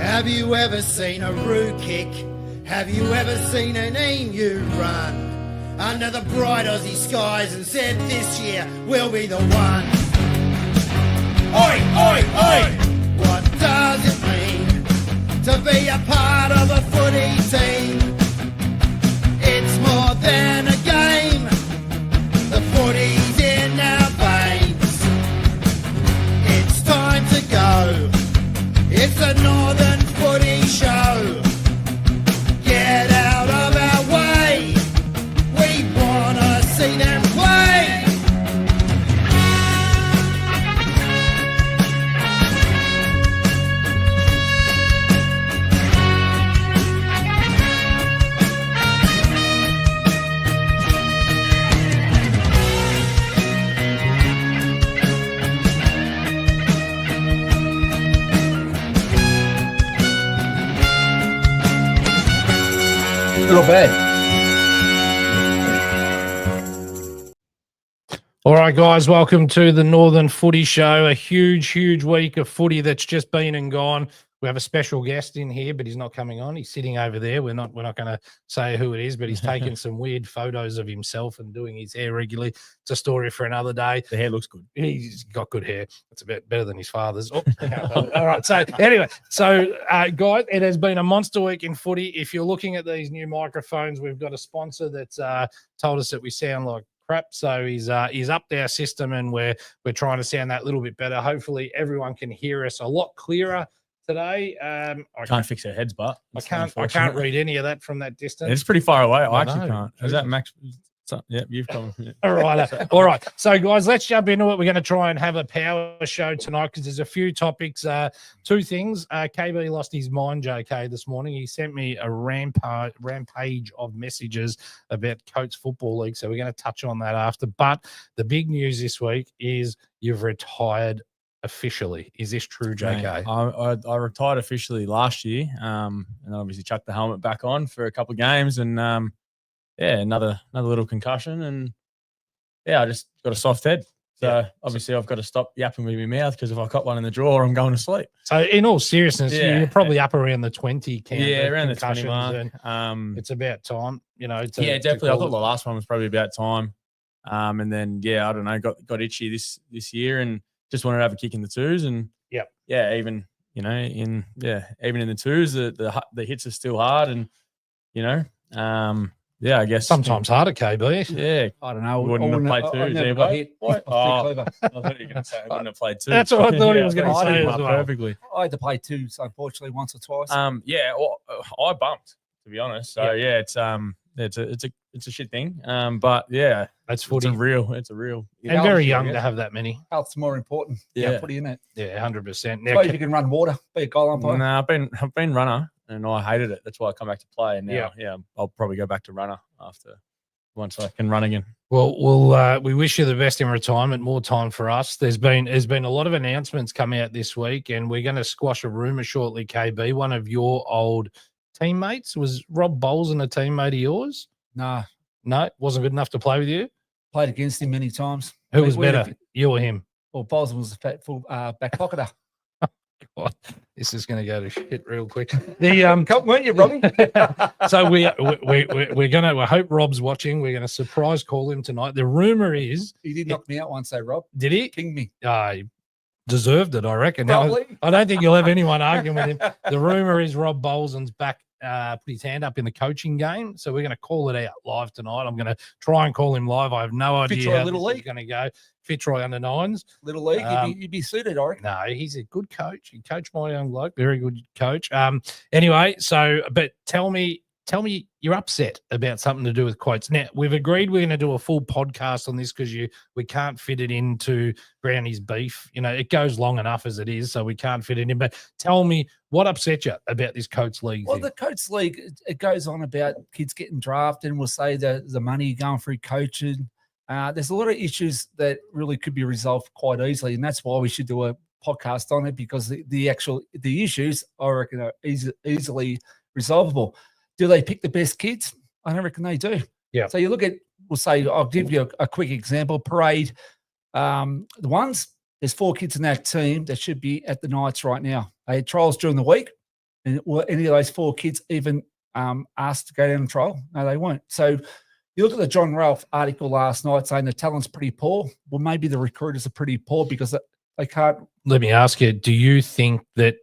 Have you ever seen a roo kick? Have you ever seen an emu run under the bright Aussie skies and said this year we'll be the one? Oi, oi, oi! What does it mean to be a part of a footy team? It's more than a game. The footy's in our veins. It's time to go. It's a Northern Footy Show. Get out of our way. We wanna see them play. Not bad. All right, guys, welcome to the Northern Footy Show. A huge week of footy that's just been and gone. We have a special guest in here, but he's not coming on. He's sitting over there. We're not going to say who it is, but he's taking some weird photos of himself and doing his hair regularly. It's a story for another day. The hair looks good. He's got good hair. It's a bit better than his father's. Oh, all right. So anyway, guys, it has been a monster week in footy. If you're looking at these new microphones, we've got a sponsor that's told us that we sound like crap. So he's upped our system, and we're trying to sound that little bit better. Hopefully, everyone can hear us a lot clearer today. I can't fix their heads, but I can't read any of that from that distance. It's pretty far away. I actually know. can't. Is that Max? Yeah, you've come. Yeah. All right. So, guys, let's jump into it. We're going to try and have a power show tonight because there's a few topics. Two things. KB lost his mind, JK, this morning. He sent me a rampage of messages about Coates Football League. So we're going to touch on that after. But the big news this week is you've retired officially. Is this true, JK? I retired officially last year, and obviously chucked the helmet back on for a couple of games, and another little concussion, and I just got a soft head. So obviously I've got to stop yapping with my mouth because if I got one in the drawer, I'm going to sleep. So in all seriousness, you're probably up around the 20 count. Yeah, around the 20 mark. It's about time, definitely. I thought the last one was probably about time. And then I don't know, got itchy this year and just wanted to have a kick in the twos, and even in the twos, the hits are still hard, and I guess sometimes harder, KB. Yeah, I don't know. Wouldn't have played twos either. I thought you were going to say I wouldn't have played twos. That's what I thought he was going to say as well. Perfectly. I had to play twos, unfortunately, once or twice. I bumped, to be honest. So it's a shit thing. But that's footy. It's a real. And very young to have that many. Health's more important. Yeah, footy in it. Yeah, 100%. Now, you can run water, be a goal umpire. No, I've been runner, and I hated it. That's why I come back to play. And now, I'll probably go back to runner once I can run again. Well, we wish you the best in retirement. More time for us. There's been a lot of announcements come out this week, and we're going to squash a rumor shortly. KB, one of your old teammates, was Rob Bolson a teammate of yours? No, wasn't good enough to play with you. Played against him many times. Who was better, you or him? Well, Bolson was a fat full back pocketer. God, this is going to go to shit real quick. Weren't you, Robbie? So we're gonna. I hope Rob's watching. We're gonna surprise call him tonight. The rumor is he did knock me out once, though. Rob, did he? King me. He deserved it, I reckon. Probably. Now, I don't think you'll have anyone arguing with him. The rumor is Rob Bolson's back. Put his hand up in the coaching game, so we're going to call it out live tonight. I'm going to try and call him live. I have no idea how this is going to go. Fitzroy under nines, little league. You'd be suited, I reckon. No, he's a good coach. He coached my young bloke, very good coach. Anyway, but tell me you're upset about something to do with quotes. Now, we've agreed we're going to do a full podcast on this because we can't fit it into Brownie's beef. It goes long enough as it is, so we can't fit it in. But tell me, what upset you about this Coates League Well, thing? the Coates League, it goes on about kids getting drafted, and we'll say the money going through coaching. There's a lot of issues that really could be resolved quite easily, and that's why we should do a podcast on it, because the issues, I reckon, are easily resolvable. Do they pick the best kids? I don't reckon they do. Yeah. So you look at, I'll give you a quick example. Parade, there's 4 kids in that team that should be at the Knights right now. They had trials during the week. And will any of those 4 kids even asked to go down and trial? No, they won't. So you look at the John Ralph article last night saying the talent's pretty poor. Well, maybe the recruiters are pretty poor because they can't. Let me ask you, do you think that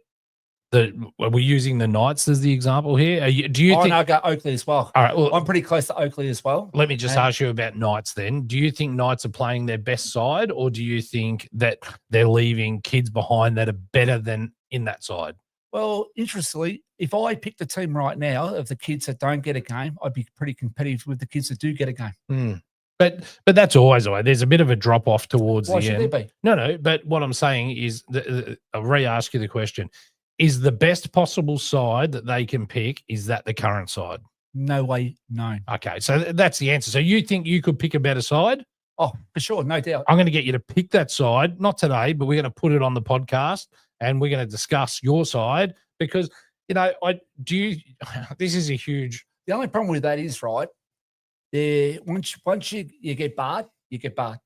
we're using the Knights as the example here? Do you think? I go Oakley as well. All right. Well, I'm pretty close to Oakley as well. let me just ask you about Knights then. Do you think Knights are playing their best side, or do you think that they're leaving kids behind that are better than in that side? Well, interestingly, if I picked a team right now of the kids that don't get a game, I'd be pretty competitive with the kids that do get a game. But that's always the way. There's a bit of a drop off towards Why the should end. there be? No. But what I'm saying is, I'll re-ask you the question: is the best possible side that they can pick, is that the current side? No way, no. Okay, so that's the answer. So you think you could pick a better side? Oh, for sure, no doubt. I'm going to get you to pick that side, not today, but we're going to put it on the podcast and we're going to discuss your side because, this is a huge. The only problem with that is, right, once you get barred, you get barred.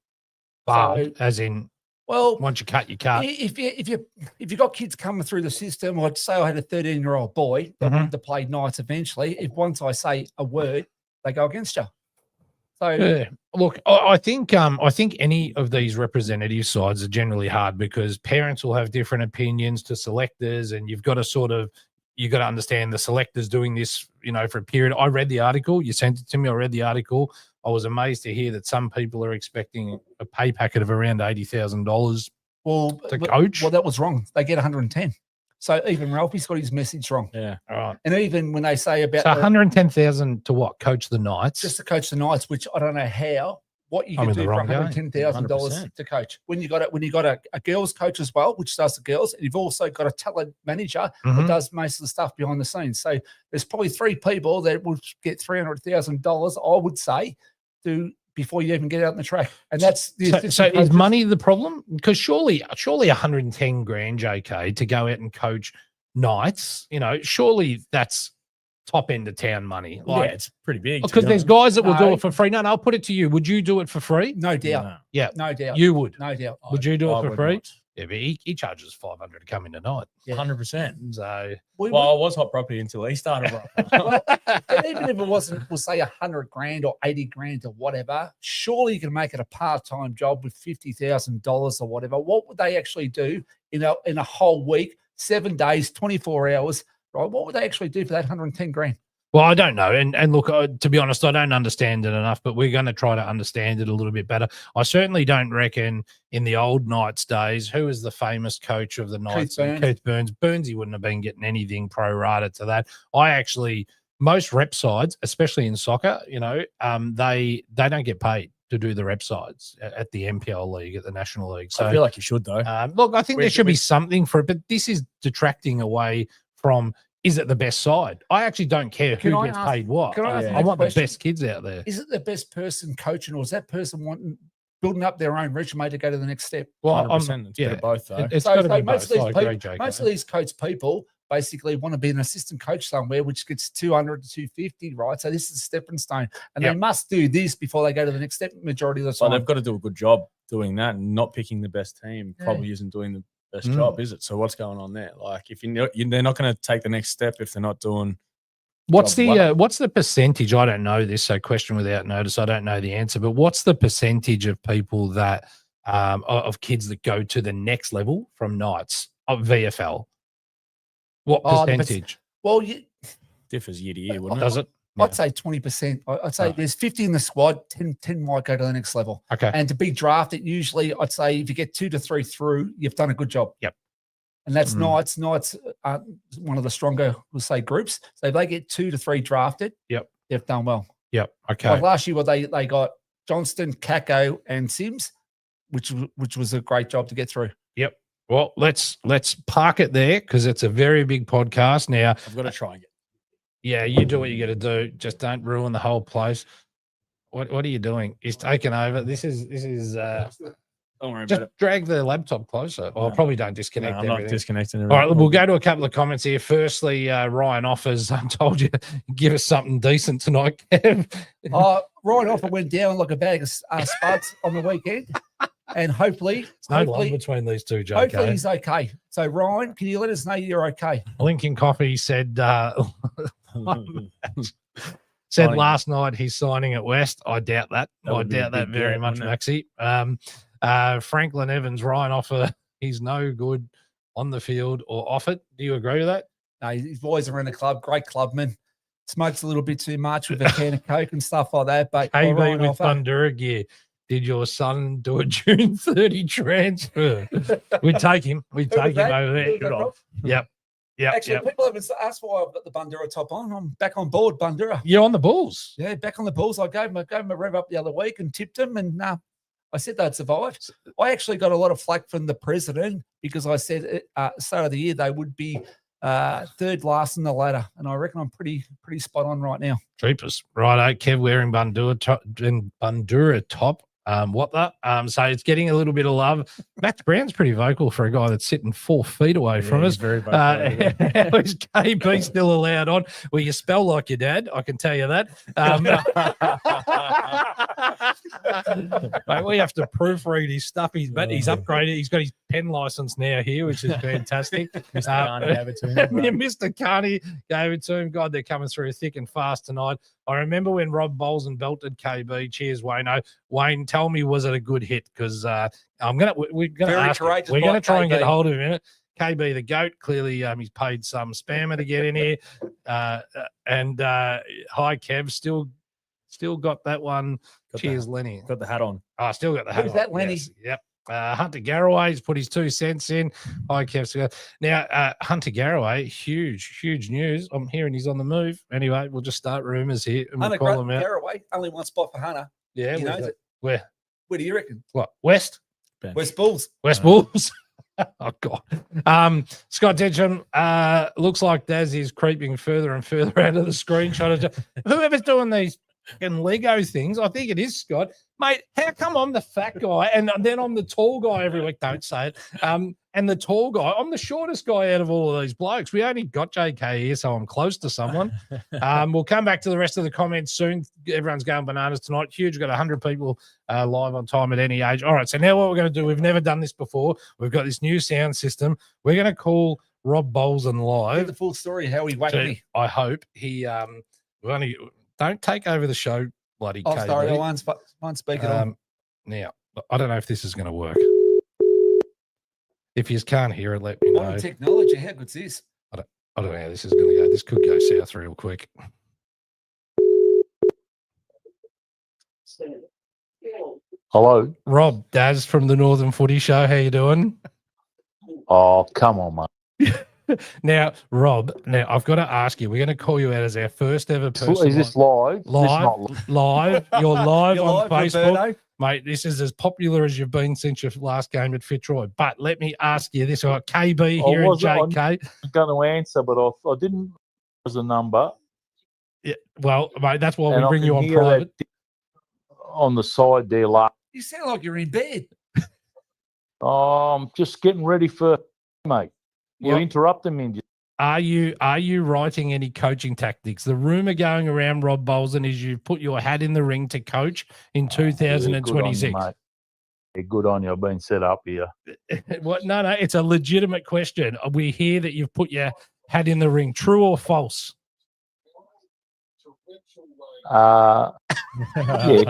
Bar, So, as in, well, once you cut, you cut. if you got kids coming through the system, like say I had a 13-year-old boy that wanted to play Knights eventually, if once I say a word, they go against you. So Yeah. Look, I think any of these representative sides are generally hard because parents will have different opinions to selectors, and you've got to understand the selectors doing this, for a period. I read the article, you sent it to me. I read the article. I was amazed to hear that some people are expecting a pay packet of around $80,000 to coach. Well, that was wrong. They get 110. So even Ralphie's got his message wrong. Yeah, all right. And even when they say about So 110,000 to what? Coach the Knights? just to coach the Knights, which I don't know what you I'm can in the do for wrong game. $110,000 100%. to coach. When you got a girls coach as well, which does the girls, and you've also got a talent manager that does most of the stuff behind the scenes. So there's probably 3 people that would get $300,000, I would say, before you even get out on the track. And that's so is money the problem? Because surely 110 grand, JK, to go out and coach Knights, surely that's top end of town money. Like, it's pretty big. because there's guys that will do it for free. No, I'll put it to you. Would you do it for free? no doubt. No. Yeah, No doubt. you would. No doubt. Would you do I it for would free? not. Yeah, but he charges 500 to come in tonight. Yeah. 100%. So Well, I was hot property until he started. And even if it wasn't, we'll say 100 grand or 80 grand or whatever, surely you can make it a part-time job with $50,000 or whatever. What would they actually do in a whole week, 7 days, 24 hours, right? What would they actually do for that 110 grand? well, I don't know. And look, to be honest, I don't understand it enough, but we're going to try to understand it a little bit better. I certainly don't reckon in the old Knights days, who was the famous coach of the Knights? Keith Burns. Burnsy wouldn't have been getting anything pro rata to that. Most rep sides, especially in soccer, they don't get paid to do the rep sides at the NPL league, at the National League. So I feel like you should, though. look, I think there should be something for it, but this is detracting away from, is it the best side? I actually don't care who gets paid what. Can I ask I want the question? best kids out there. Is it the best person coaching, or is that person building up their own resume to go to the next step? Well, 100%. It's a bit of both, though. It's So got to be most both. of I these agree, people, JK. most of these coach people basically want to be an assistant coach somewhere, which gets 200 to 250, right? So this is a stepping stone, and they must do this before they go to the next step. Majority of the So time, they've got to do a good job doing that, and not picking the best team probably isn't doing the best job, is it? So what's going on there? Like, if they're not going to take the next step if they're not doing. What's the percentage? I don't know this, so question without notice. I don't know the answer, but what's the percentage of people that of kids that go to the next level from Knights of VFL? What percentage? Differs year to year, wouldn't Does it? I'd say 20%. I'd say there's 50 in the squad, 10 might go to the next level. Okay. And to be drafted, usually I'd say if you get 2 to 3 through, you've done a good job. Yep. And that's Knights. Knights are one of the stronger, we'll say, groups. So if they get 2 to 3 drafted, they've done well. Yep. Okay. Like last year, they got Johnston, Kako, and Sims, which was a great job to get through. Yep. Well, let's park it there because it's a very big podcast now. I've got to try and get. Yeah, you do what you got to do. Just don't ruin the whole place. What are you doing? He's taking over. This is. Don't worry Just about it. drag the laptop closer. Well, probably don't disconnect. No, I'm not everything. disconnecting. All right, we'll go to a couple of comments here. Firstly, Ryan offers, I told you, give us something decent tonight, Kev. Ryan Offer went down like a bag of spuds on the weekend. and hopefully, There's no love hopefully, between these two, hopefully JK. he's okay. So Ryan, can you let us know you're okay? Lincoln Coffee said Signing. last night he's signing at West. I doubt that. That I would be a doubt that big very get, much, wouldn't Maxie. Franklin Evans, Ryan Offer, he's no good on the field or off it. Do you agree with that? No, his boys are in the club, great clubman. Smokes a little bit too much with a can of Coke and stuff like that. But KB Ryan with Offer, Bundura gear. Did your son do a June 30 transfer? We'd take him. We'd Who was take him that? over Who there. was that from? Yep. Yep. Actually, Yep. people have asked why I've got the Bundura top on. I'm back on board, Bundura. You're on the Bulls. Yeah, back on the Bulls. I gave him a rev up the other week and tipped him, and I said they'd survive. I actually got a lot of flack from the president because I said start of the year they would be third last in the ladder, and I reckon I'm pretty spot on right now. Jeepers. Righto. Kev wearing Bundura top. What that? So it's getting a little bit of love. Max Brown's pretty vocal for a guy that's sitting 4 feet away from us. Very vocal. How is KB still allowed on? Well, you spell like your dad, I can tell you that. Mate, we have to proofread his stuff. He's upgraded. He's got his pen license now here, which is fantastic. Mr. Carney gave it to him. Yeah, Mr. Carney gave it to him. God, they're coming through thick and fast tonight. I remember when Rob Bolson belted KB. Cheers, Wayno. Wayne, tell me, was it a good hit? Because we're gonna ask him. We're gonna try and get a hold of him in it. KB the goat. Clearly, he's paid some spammer to get in here. Hi Kev, still got that one. Cheers, Lenny. Got the hat on. I still got the hat. Who's on. that, Lenny? Yes, yep. Hunter Garraway's put his 2 cents in. Hi, Kev. Now, Hunter Garraway, huge news. I'm hearing he's on the move. Anyway, we'll just start rumors here and we'll Hunter call him out. Garraway, only one spot for Hunter. Yeah, He knows it. where? Where do you reckon? What? West West Bulls. Bulls. Oh God. Scott Denham, looks like Daz is creeping further and further out of the screenshot. Whoever's doing these fucking Lego things, I think it is Scott. Mate, how come I'm the fat guy and then I'm the tall guy every week? Don't say it. And the tall guy, I'm the shortest guy out of all of these blokes. We only got JK here, so I'm close to someone. We'll come back to the rest of the comments soon. Everyone's going bananas tonight. Huge. We've got 100 people live on time at any age. All right, so now what we're going to do, we've never done this before. We've got this new sound system. We're going to call Rob Bolson live. Get the full story, how he whacked me. I hope he don't take over the show, bloody Oh, KB. sorry, I won't speak at all. Now, I don't know if this is going to work. If you can't hear it, let me know. Modern technology, how good's this? I don't know how this is going to go. This could go south real quick. Hello. Rob, Daz from the Northern Footy Show. How you doing? Oh, come on, mate. Now, Rob, I've got to ask you, we're going to call you out as our first ever person. Is this live? Live. You're live You're on live, Facebook. Roberto. Mate, this is as popular as you've been since your last game at Fitzroy. But let me ask you this. I've got KB here and JK. I was going to answer, but I didn't was a number. Yeah, well, mate, that's why And we I bring can you on hear private. that on the side there, You sound like you're in bed. I'm just getting ready for, mate. You're Well- interrupting me. Are you writing any coaching tactics? The rumor going around, Rob Bolson, is you've put your hat in the ring to coach in 2026. Good on you. I've been set up here. What? No, it's a legitimate question. We hear that you've put your hat in the ring. True or false? Yeah,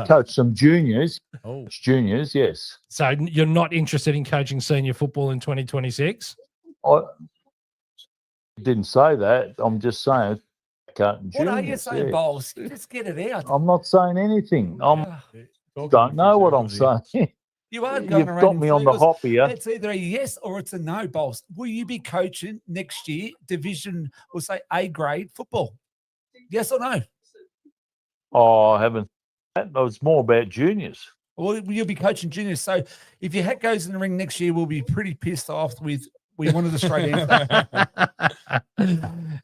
coach some juniors. Oh, Juniors, yes. So you're not interested in coaching senior football in 2026? I didn't say that. I'm just saying. What are you Juniors, saying, yeah. Bowles? Just get it out. I'm not saying anything. I don't know what I'm saying. You are going You've around got in me on the circles. hop here. It's either a yes or it's a no, Bowles. Will you be coaching next year, division, or say A grade football? Yes or no? Oh, I haven't. That was more about juniors. Well, you'll be coaching juniors. So if your hat goes in the ring next year, we'll be pretty pissed off with. We wanted a straight answer.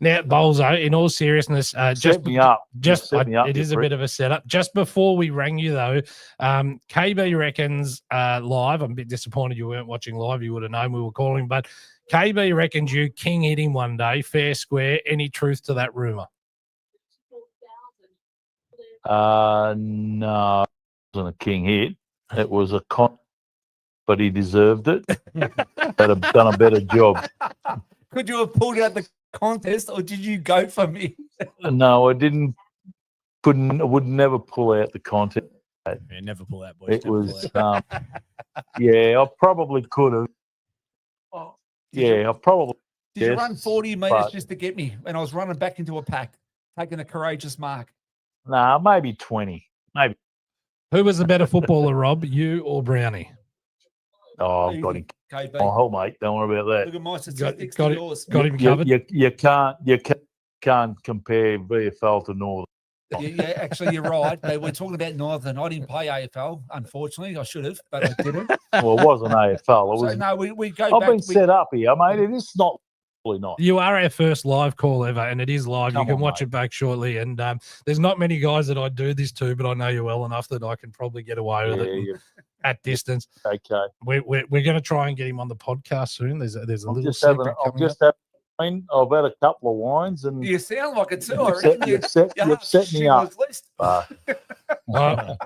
Now, Bolzo, in all seriousness, Set me up. Set me up, it you is a prick. bit of a setup. Just before we rang you, though, KB reckons live. I'm a bit disappointed you weren't watching live. You would have known we were calling, but KB reckons you king hit him one day, fair square. Any truth to that rumor? No, it wasn't a king hit. It was a but he deserved it. But have done a better job. Could you have pulled out the contest, or did you go for me? No, I didn't. I would never pull out the contest. Yeah, never pull out, boys. It never was, pull out. yeah, I probably could have. Oh, Yeah, I probably. Did you yes, run 40 metres but- just to get me? And I was running back into a pack, taking a courageous mark. Nah, maybe 20. Maybe. Who was the better footballer, Rob? You or Brownie? Oh, I've got him. KB. Oh, mate, don't worry about that. Look at my statistics got to it. yours. Got him covered. You can't compare VFL to Northern. Yeah, actually, you're right. But we're talking about Northern. I didn't play AFL, unfortunately. I should have, but I didn't. Well, it wasn't AFL. It So, was. no, we go I've back. been set up here, mate. It is not really not. You are our first live call ever, and it is live. Come you can on, watch mate. it back shortly. And there's not many guys that I do this to, but I know you well enough that I can probably get away with it Yeah, at distance. okay. We're going to try and get him on the podcast soon. There's a I'm little just having. secret I've coming up. just had. I've had a couple of wines and You sound like it too. I you've reckon you've set me up. List.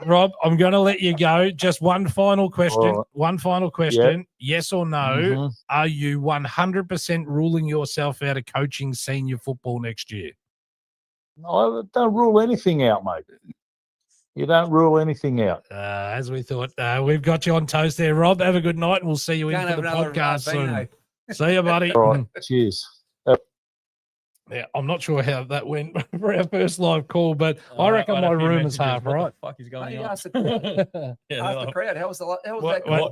Rob, I'm going to let you go. Just one final question. All right. One final question. Yes or no? Mhm. Are you 100% ruling yourself out of coaching senior football next year? No, don't rule anything out, mate. You don't rule anything out. As we thought, we've got you on toast there, Rob. Have a good night, and we'll see you in Can't for have the another podcast Vino. soon. See you, buddy. All right. Cheers. Yeah, I'm not sure how that went for our first live call, but Oh, I reckon had a my few room is messages. half What right. the fuck is going Hey, on? ask the crowd. Yeah, Ask they're the like, crowd. How was that?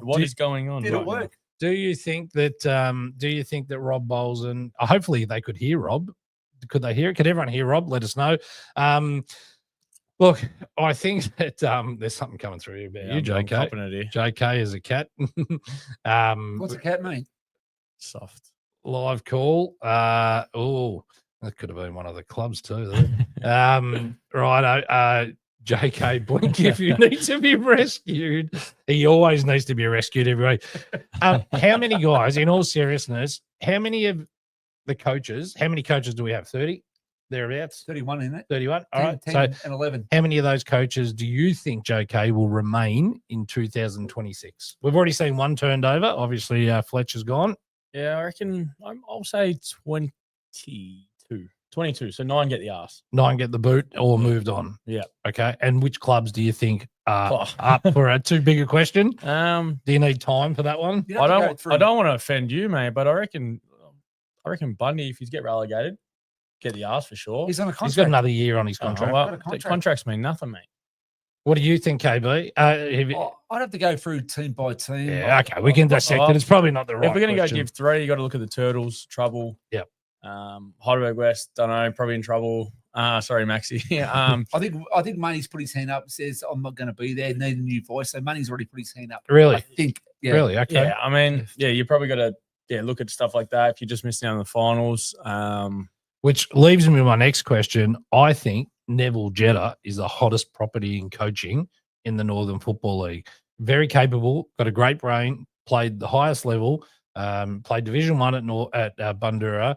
what do- is going on? Did right it now? work? Do you think that Rob Bowles and hopefully they could hear Rob? Could they hear it? Could everyone hear Rob? Let us know. Look, I think that there's something coming through about Yeah, you, I'm JK. copping it here. JK is a cat. What's a cat mean? Soft. Live call. Oh, that could have been one of the clubs too. There. Right. JK, blink if you need to be rescued. He always needs to be rescued every week. How many guys, in all seriousness, how many coaches do we have? 30? Thereabouts? 31, isn't it? 31. All 10, right. 10 So and 11. how many of those coaches do you think, JK, will remain in 2026? We've already seen one turned over. Obviously, Fletcher's gone. Yeah, I reckon I'll say 22. 22. So 9 get the arse. 9 get the boot or moved on. Yeah. Okay. And which clubs do you think are Oh. up for a too big a question? Um, Do you need time for that one? You'd I have to go don't through- I don't want to offend you, mate, but I reckon Bundy, if he's get relegated, get the arse for sure. He's on a He's contract. got another year on his Oh, contract. well, Got a the contract. contracts mean nothing, mate. What do you think, KB? Oh, I'd have to go through team by team. Yeah, okay. We can dissect it. It's probably not the right If we're going to go question. Div 3, you got to look at the Turtles, trouble. Yep. Heidelberg West, don't know, probably in trouble. Sorry, Maxi. I think Money's put his hand up. Says I'm not going to be there. Need a new voice. So Money's already put his hand up. Really? I think. Yeah. Really? Okay. Yeah, I mean, yeah, you probably got to look at stuff like that if you're just missing out on the finals. Which leaves me with my next question. I think Neville Jetta is the hottest property in coaching in the Northern Football League. Very capable, got a great brain, played the highest level, played Division 1 at Bundoora.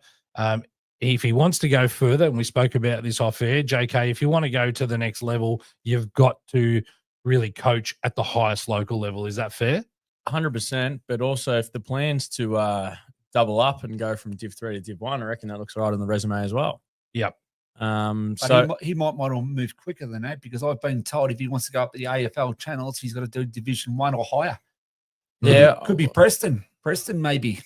If he wants to go further, and we spoke about this off air, JK, if you want to go to the next level, you've got to really coach at the highest local level. Is that fair? 100%. But also, if the plan's to double up and go from Div 3 to Div 1, I reckon that looks right on the resume as well. Yep. But So he might want to move quicker than that because I've been told if he wants to go up the AFL channels, he's got to do Division 1 or higher. yeah, Could be Preston. Preston, maybe.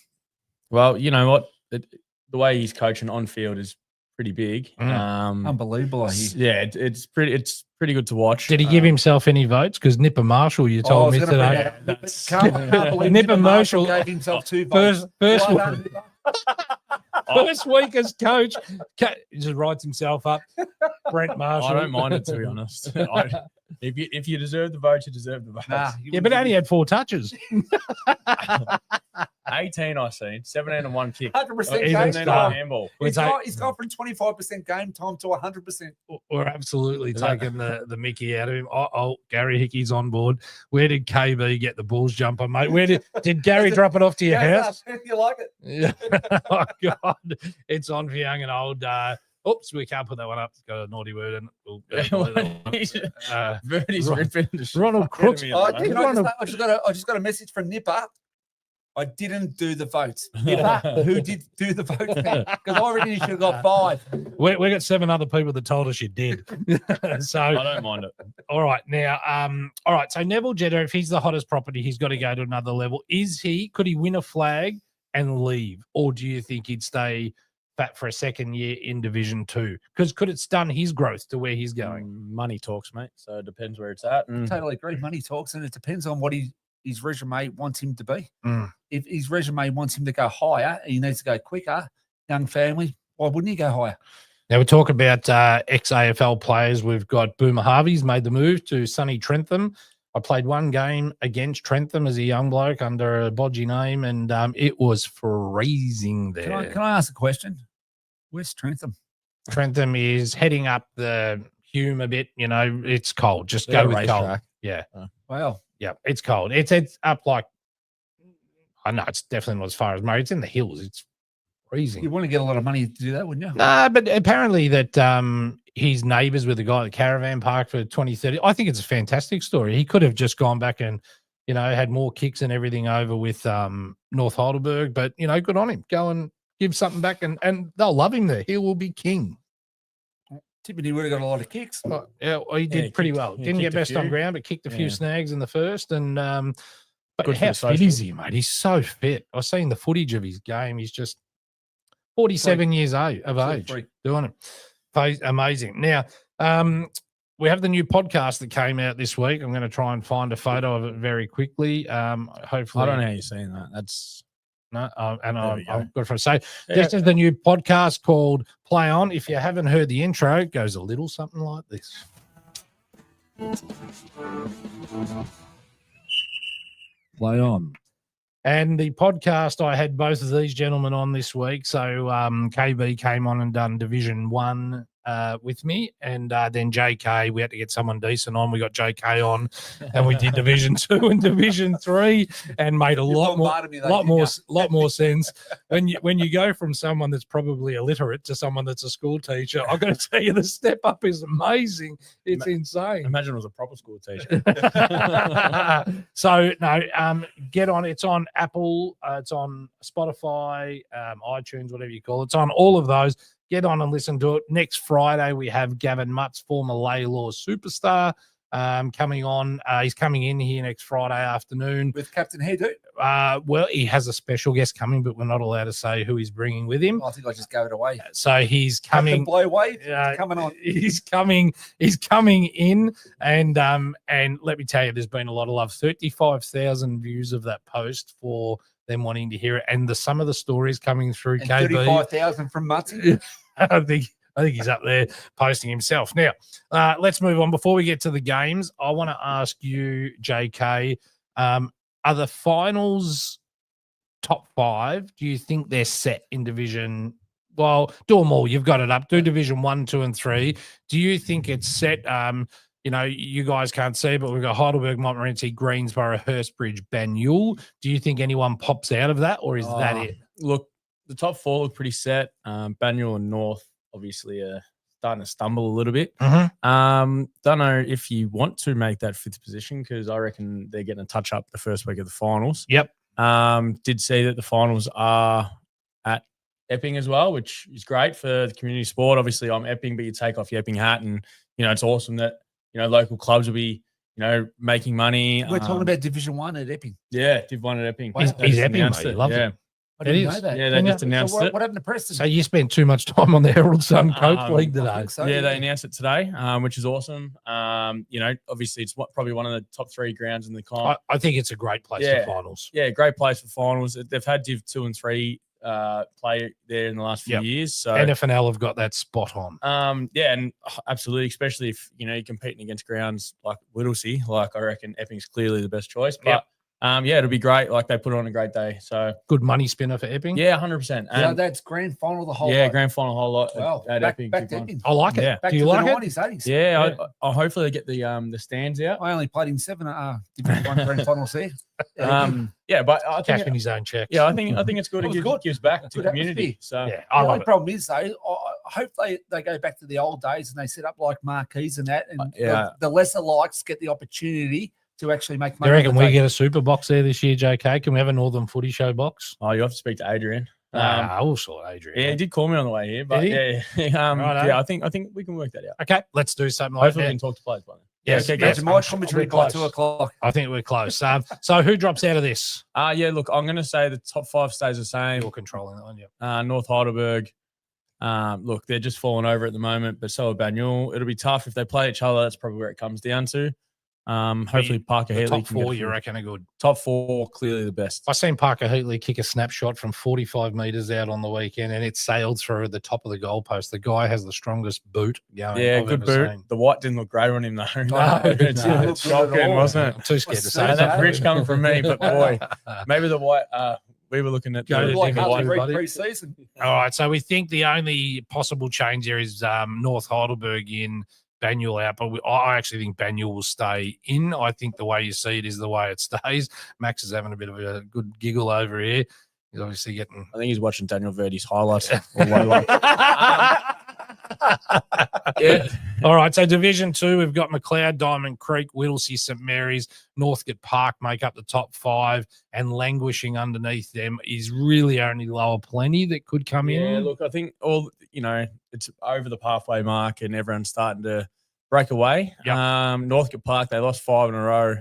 well, you know what? The way he's coaching on field is pretty big. Unbelievable. I hear. Yeah, it's pretty good to watch. Did he give himself any votes? Because Nipper Marshall, you told me today. Can't believe Nipper Nipper Marshall Marshall- gave himself 2 votes. First Well done, Nipper. First week as coach, he just writes himself up. Brent Marshall. I don't mind it, to be honest. If you deserve the vote, you deserve the vote. Nah, Yeah, but only had 4 touches. 18 I seen, 17 and 1 kick. 100% He's game a Then star. a handball. He's We're gone from 25% game time to 100%. We're absolutely taking the Mickey out of him. Oh, Gary Hickey's on board. Where did KB get the Bulls jumper, mate? Where did Gary drop it off to your house? You like it? Yeah. Oh, God. It's on for young and old. Oops, we can't put that one up. It's got a naughty word in it. Verdi's Ron- red pen. Ronald Crooks. I just got a message from Nipper. I didn't do the votes. Nipper, who did do the votes? Because I already should have got 5. We got 7 other people that told us you did. So I don't mind it. all right, now, all right. So Neville Jetta, if he's the hottest property, he's got to go to another level. Could he win a flag and leave, or do you think he'd stay fat for a second year in Division 2? Because could it stun his growth to where he's going? Money talks, mate. So it depends where it's at. And Totally agree. Money talks, and it depends on what his resume wants him to be. Mm. If his resume wants him to go higher, he needs to go quicker. Young family, why wouldn't he go higher? Now we're talking about ex-AFL players. We've got Boomer Harvey's made the move to sunny Trentham. I played one game against Trentham as a young bloke under a bodgy name, and it was freezing there. Can I ask a question? Where's Trentham? Trentham is heading up the Hume a bit. You know, it's cold. Just Yeah, go with cold. racetrack. Yeah. Wow. Yeah, it's cold. It's up like, I know it's definitely not as far as Murray. It's in the hills. It's freezing. You want to get a lot of money to do that, wouldn't you? Nah, but apparently that he's neighbours with the guy at the caravan park for 2030. I think it's a fantastic story. He could have just gone back and, you know, had more kicks and everything over with North Heidelberg. But, you know, good on him. Go and give something back, and they'll love him there. He will be king. Tippity would have got a lot of kicks. Oh, yeah, well, he did he pretty kicked- well. he Didn't get kicked a best on few. ground, but kicked a few Yeah. snags in the first. And but Good for how the fit social. is he, mate? He's so fit. I was seeing the footage of his game. He's just 47 years of age Freak. doing it. Amazing. Now, we have the new podcast that came out this week. I'm going to try and find a photo of it very quickly. Hopefully, I don't know how you're saying that. That's no, and There we go. I've got to say, Yeah. this is the new podcast called Play On. If you haven't heard the intro, it goes a little something like this. Play on. And the podcast, I had both of these gentlemen on this week. So KB came on and done Division 1 with me. And then JK, we had to get someone decent on. We got JK on and we did Division 2 and Division 3 and made a lot more sense. When you go from someone that's probably illiterate to someone that's a school teacher, I've got to tell you, the step up is amazing. It's insane. imagine it was a proper school teacher. So no, get on. It's on Apple, it's on Spotify, iTunes, whatever you call it. It's on all of those. Get on and listen to it. Next Friday we have Gavin Mutz, former Laylaw superstar, coming on. He's coming in here next Friday afternoon With Captain Hairdo. Well, he has a special guest coming, but we're not allowed to say who he's bringing with him. I think I just gave it away. So he's Captain coming. Blowwave coming on. He's coming in, and let me tell you, there's been a lot of love. 35,000 views of that post for them wanting to hear it, and some of the stories coming through. And KB, 35,000 from Mutzy. I think he's up there posting himself. Now, let's move on. Before we get to the games, I want to ask you, JK, are the finals top 5? Do you think they're set in Division? Well, do them all. You've got it up. Do Division 1, 2, and 3. Do you think it's set? You know, you guys can't see, but we've got Heidelberg, Montmorency, Greensboro, Hurstbridge, Banyule. Do you think anyone pops out of that, or is that it? Look, the top 4 look pretty set. Banyule and North obviously are starting to stumble a little bit. Mhm. Don't know if you want to make that 5th position, because I reckon they're getting a touch up the first week of the finals. Yep. Did see that the finals are at Epping as well, which is great for the community sport. Obviously, I'm Epping, but you take off your Epping hat, and you know it's awesome that local clubs will be making money. We're talking about Division 1 at Epping. Yeah, Div 1 at Epping. He's They just Epping, announced mate. He loves yeah. it. I didn't It know is. that. Yeah, they just announced So it. what happened to Preston? So you spent too much time on the Herald Sun Coach League I today. think so. Yeah, they announced it today, which is awesome. Obviously it's probably one of the top 3 grounds in the comp. I think it's a great place Yeah. for finals. Yeah, great place for finals. They've had Div 2 and 3 play there in the last few Yep. years. So NFNL have got that spot on. and absolutely, especially if you're competing against grounds like Whittlesea, like I reckon Epping's clearly the best choice. But it'll be great. Like they put on a great day. So Good money spinner for Epping. yeah, 100%. So that's grand final the whole yeah, lot. grand final whole lot Wow. at Back Epping. to Div 1. Epping. I like it. Yeah. Back Do you to like the it? 90s, 80s. Yeah, I hopefully they get the stands out. I only played in 7 Division 1 grand finals there. Yeah, but I think Cashing his own checks. I think it's good. It was It good. gives back to Good community. atmosphere. So Yeah, The I only love it. problem is, though, hope they go back to the old days and they set up like marquees and that, and Yeah. the lesser likes get the opportunity to actually make money. You reckon on the we day. get a super box there this year, JK? Can we have a Northern Footy Show box? Oh, you have to speak to Adrian. We'll sort Adrian. Yeah, he did call me on the way here, but Did he? Righto. yeah, I think we can work that out. Okay, let's do something like Hopefully, that. we can talk to players by then. Yes, okay, yes. guys. My commentary We're by close. 2 o'clock. I think we're close. So who drops out of this? Yeah, look, I'm going to say the top 5 stays the same. You're controlling that one, yeah. North Heidelberg, look, they're just falling over at the moment, but so are Banyule. It'll be tough if they play each other. That's probably where it comes down to. Hopefully, Parker The Heatley top can get 4, a you few. reckon, are good. Top 4, clearly the best. I seen Parker Heatley kick a snapshot from 45 metres out on the weekend, and it sailed through the top of the goalpost. The guy has the strongest boot going. Yeah, I've good ever boot. seen. The white didn't look great on him though. No, it's no. it's shocking, wasn't I'm it? too scared to say And that. that's rich coming from me, but boy, maybe the white. We were looking at Go to Like Dingle Hartley White, Reid buddy. pre-season. All right, so we think the only possible change there is North Heidelberg in, Banyule out, but I actually think Banyule will stay in. I think the way you see it is the way it stays. Max is having a bit of a good giggle over here. He's obviously getting. I think he's watching Daniel Verdi's highlights. all way long. Yeah. All right. So Division 2, we've got McLeod, Diamond Creek, Whittlesea, St Mary's, Northcote Park make up the top 5, and languishing underneath them is really only Lower Plenty that could come in. Yeah, look, I think it's over the halfway mark and everyone's starting to break away. Yep. Northcote Park, they lost 5 in a row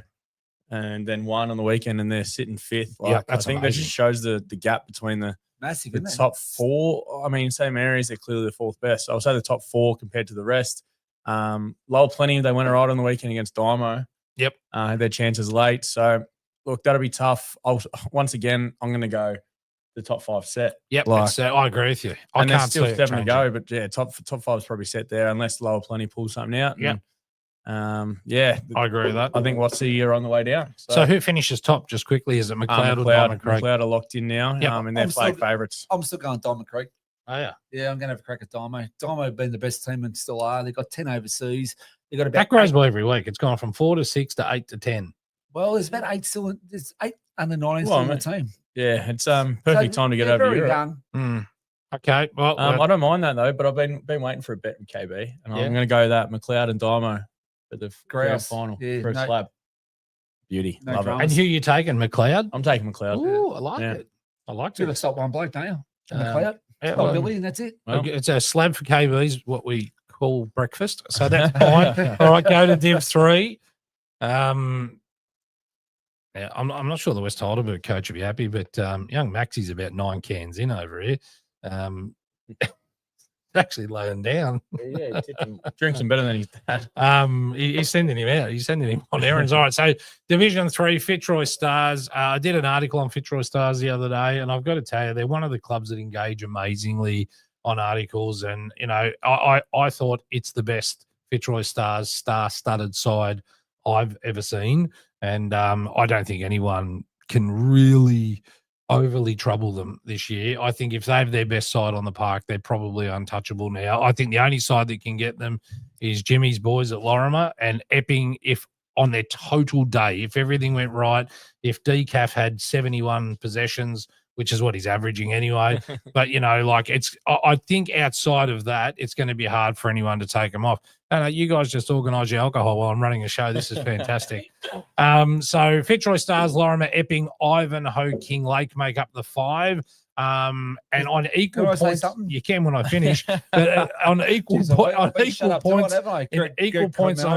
and then 1 on the weekend and they're sitting 5th. Yeah, that's I think amazing. that just shows the gap between the Massive, the isn't it? top 4. I mean, St Mary's, they're clearly the 4th best. So I'll say the top 4 compared to the rest. Lower Plenty, they went all right on the weekend against Dymo. Yep. Had their chances late. So, look, that'll be tough. Once again, I'm going to go the top 5 set. Yep. Like- I agree with you. I And there's can't still see it 7 to changing. go, but yeah, top 5 is probably set there unless Lower Plenty pulls something out. Yep. And, yeah. I agree with that. I think Watsy are on the way down. So who finishes top just quickly? Is it McLeod or Diamond Creek? McLeod are locked in now. Yep. And they're I'm flag still- favourites. I'm still going Diamond Creek. Oh, yeah. Yeah, I'm going to have a crack at Dymo. Dymo have been the best team and still are. They've got 10 overseas. They've got about That grows by every week. It's gone from 4 to 6 to 8 to 10. Well, there's about 8 still. There's 8 under 9 Well, still in the mate, team. Yeah, it's perfect time to get over very Europe. young. Okay. Well, I don't mind that though, but I've been waiting for a bet with KB, and Yeah. I'm going to go that McLeod and Dymo for the grand Grouse. final Yeah, for a no- slab. Beauty, no love drama. it. and who you taking? McLeod? I'm taking McLeod. Ooh, I like Yeah. it. I like Should have it. stopped one bloke, don't you? Um, McLeod. Yeah, Oh, well, Billy, and that's it. Well, it's a slab for KB's, what we call breakfast. So that's fine. All right, go to Div 3. Yeah, I'm not sure the West Heidelberg coach would be happy, but young Maxie's about 9 cans in over here. Actually laying down. yeah, drinks him better than his dad. He's sending him out. He's sending him on errands. All right. So Division 3, Fitzroy Stars. I did an article on Fitzroy Stars the other day, and I've got to tell you, they're one of the clubs that engage amazingly on articles. And, I thought it's the best Fitzroy Stars star-studded side I've ever seen. And I don't think anyone can really overly trouble them this year. I think if they have their best side on the park, they're probably untouchable now. I think the only side that can get them is Jimmy's boys at Lorimer and Epping. If on their total day, if everything went right, if DCAF had 71 possessions, which is what he's averaging anyway. But, I think outside of that, it's going to be hard for anyone to take them off. And you guys just organise your alcohol while I'm running a show. This is fantastic. So Fitzroy Stars, Lorimer, Epping, Ivanhoe, King Lake make up the 5. And on equal Can I say points, something? you can when I finish. But on equal points on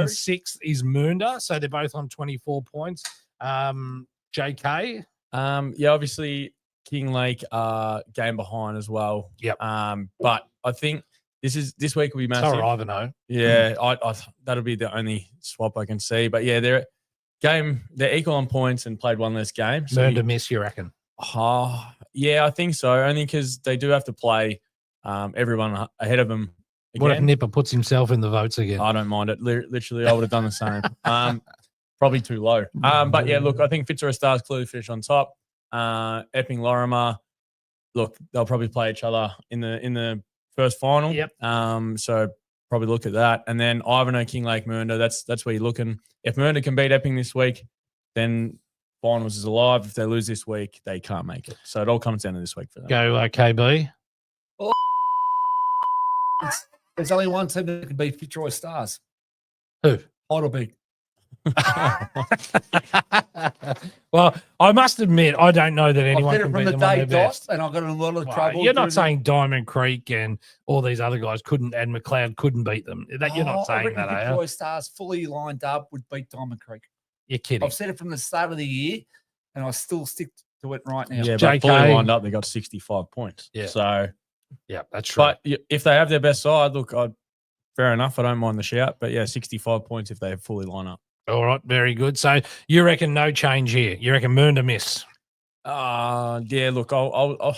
6th is Moonda. So they're both on 24 points. JK. Yeah, obviously King Lake game behind as well. Yep. But I think this week will be massive. So Ivanhoe. Yeah, I that'll be the only swap I can see. But yeah, they're equal on points and played one less game. So Learn to miss, you reckon? yeah, I think so. Only because they do have to play everyone ahead of them. What if Again. Nipper puts himself in the votes again? I don't mind it. Literally, I would have done the same. Probably too low. But yeah, look, I think Fitzroy Stars clearly finish on top. Epping, Lorimer, look, they'll probably play each other in the first final. Yep. So probably look at that, and then Ivanhoe, King Lake, Mernda. That's where you're looking. If Mernda can beat Epping this week, then finals is alive. If they lose this week, they can't make it. So it all comes down to this week for them. Go KB. There's only one team that can beat Fitzroy Stars. Who? Heidelberg. Well, I must admit, I don't know that I've anyone said it can from beat the them on day their dot, best. and I got in a lot of Well, trouble. you're not during saying Diamond Creek and all these other guys couldn't, and McLeod couldn't beat them. That you're not I saying reckon that, are you? Fitzroy Stars fully lined up would beat Diamond Creek. You're kidding. I've said it from the start of the year, and I still stick to it right now. Yeah, JK. but fully lined up, they got 65 points. Yeah. So, Yeah, that's true. but if they have their best side, look, fair enough. I don't mind the shout, but yeah, 65 points if they fully line up. All right, very good. So you reckon no change here? You reckon Moon to miss? Yeah. Look, I'll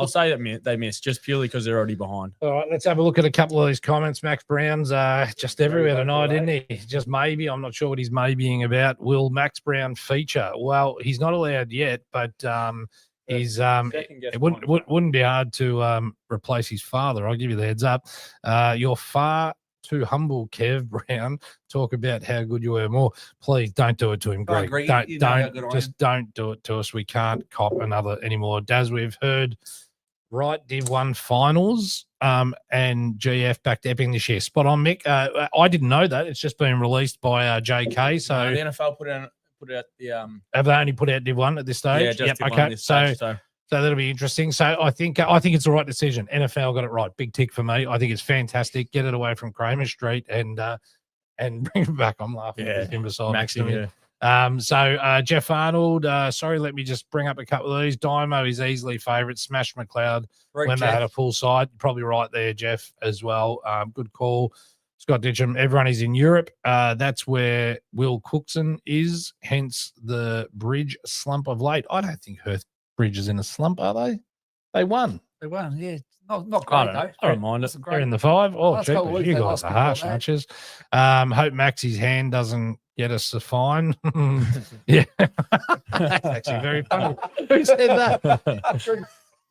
say that they missed just purely because they're already behind. All right, let's have a look at a couple of these comments. Max Brown's just everywhere tonight, isn't he? Just maybe. I'm not sure what he's maybeing about. Will Max Brown feature? Well, he's not allowed yet, but he's it wouldn't be hard to replace his father. I'll give you the heads up. You're far too humble, Kev Brown. Talk about how good you were more. Please don't do it to him, Greg. agree. Don't You know how good I am. don't do it to us. We can't cop another anymore. Daz, we've heard right Div 1 finals and GF back to Epping this year. Spot on, Mick. I didn't know that. It's just been released by JK. So the NFL put out the have they only put out Div 1 at this stage? yeah, just Yep, Div 1 okay. at this stage, So that'll be interesting. So I think it's the right decision. NFL got it right. Big tick for me. I think it's fantastic. Get it away from Kramer Street and bring it back. I'm laughing at him beside Maxi, me. So Jeff Arnold, sorry, let me just bring up a couple of these. Dymo is easily favourite. Smash McLeod when they had a full side. Probably right there, Jeff, as well. Good call. Scott Ditcham, everyone is in Europe. That's where Will Cookson is, hence the Bridge slump of late. I don't think Hurth Bridge is in a slump, are they? They won. They won, yeah. Not great, though. I don't mind it. They're in the 5. Oh, Last couple of cheapers. weeks, You they guys lost are before harsh, that. aren't you? Hope Maxie's hand doesn't get us a fine. Yeah. That's actually very funny. Who said that?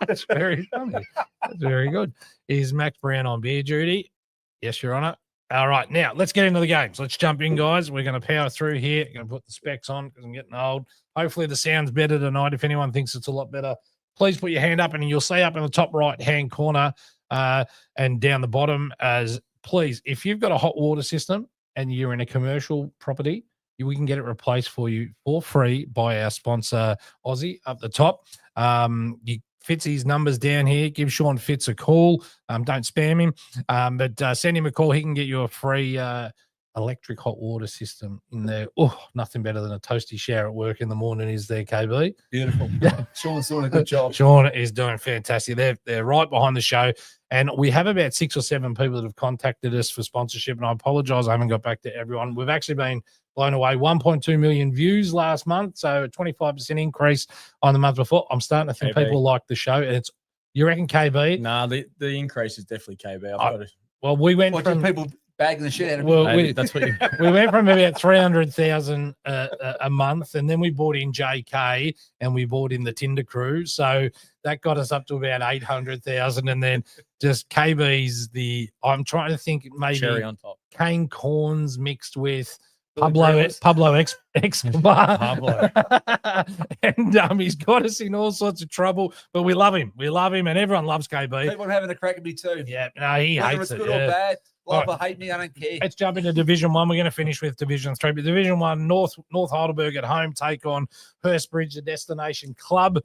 That's very funny. That's very good. Is Max Brown on beer duty? Yes, Your Honour. All right, now let's get into the games. Let's jump in, guys. We're going to power through here. Going to put the specs on because I'm getting old. Hopefully the sound's better tonight. If anyone thinks it's a lot better, please put your hand up, and you'll see up in the top right-hand corner and down the bottom as please, if you've got a hot water system and you're in a commercial property, we can get it replaced for you for free by our sponsor, Aussie, up the top. You Fitzy's numbers down here. Give Sean Fitz a call. Don't spam him, but send him a call. He can get you a free electric hot water system in there. Oh, nothing better than a toasty shower at work in the morning, is there, KB? Beautiful. Sean's doing a good job. Sean is doing fantastic. They're right behind the show. And we have about 6 or 7 people that have contacted us for sponsorship. And I apologize, I haven't got back to everyone. We've actually been blown away. 1.2 million views last month. So a 25% increase on the month before. I'm starting to think KB. people like the show. And you reckon KB? Nah, the increase is definitely KB. Well, we went What from do people bagging the shit out of me? well, That's what you. we went from about 300,000 a month, and then we bought in JK and we bought in the Tinder crew. So that got us up to about 800,000. And then just KB's I'm trying to think maybe Cherry on top. cane corns mixed with Billy Pablo Escobar. Pablo. And he's got us in all sorts of trouble, but we love him. We love him, and everyone loves KB. People are having a crack at me too. Yeah, no, he Whether hates it's it. good yeah. or bad, love All or hate me, I don't care. Let's jump into Division 1. We're going to finish with Division 3. But Division 1, North Heidelberg at home take on Hurstbridge, the destination club,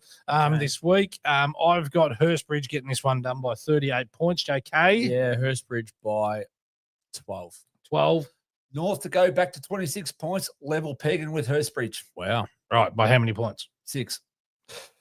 this week. I've got Hurstbridge getting this one done by 38 points. JK? Yeah, Hurstbridge by 12. 12. North to go back to 26 points, level pegging with Hurstbridge. Wow. Right, by how many points? 6.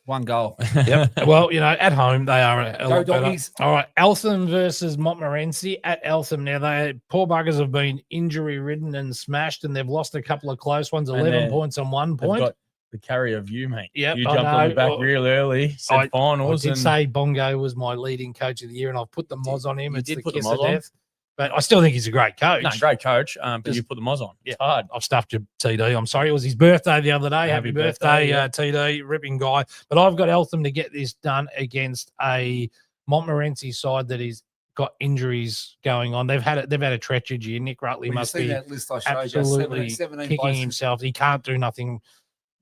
1 goal. Yep. Well, at home, they are a Go lot better. doggies. All right, Eltham versus Montmorency at Eltham. Now, poor buggers have been injury-ridden and smashed, and they've lost a couple of close ones, 11 points on 1 They've point. got the carry of you, mate. Yep, You I jumped on know. the back real early, said I finals. did and say Bongo was my leading coach of the year, and I've put the moz on him. You It's did the put the kiss moz of on? death. But I still think he's a great coach. No, great coach, but Just- you put the moz on. Yeah. It's hard. I've stuffed your TD. I'm sorry. It was his birthday the other day. Happy Happy birthday, birthday, TD. Ripping guy. But I've got Eltham to get this done against a Montmorency side that is got injuries going on. They've had a treacherous year. Nick Rutley When you must see be that list I showed you, absolutely 17 kicking blokes. himself. He can't do nothing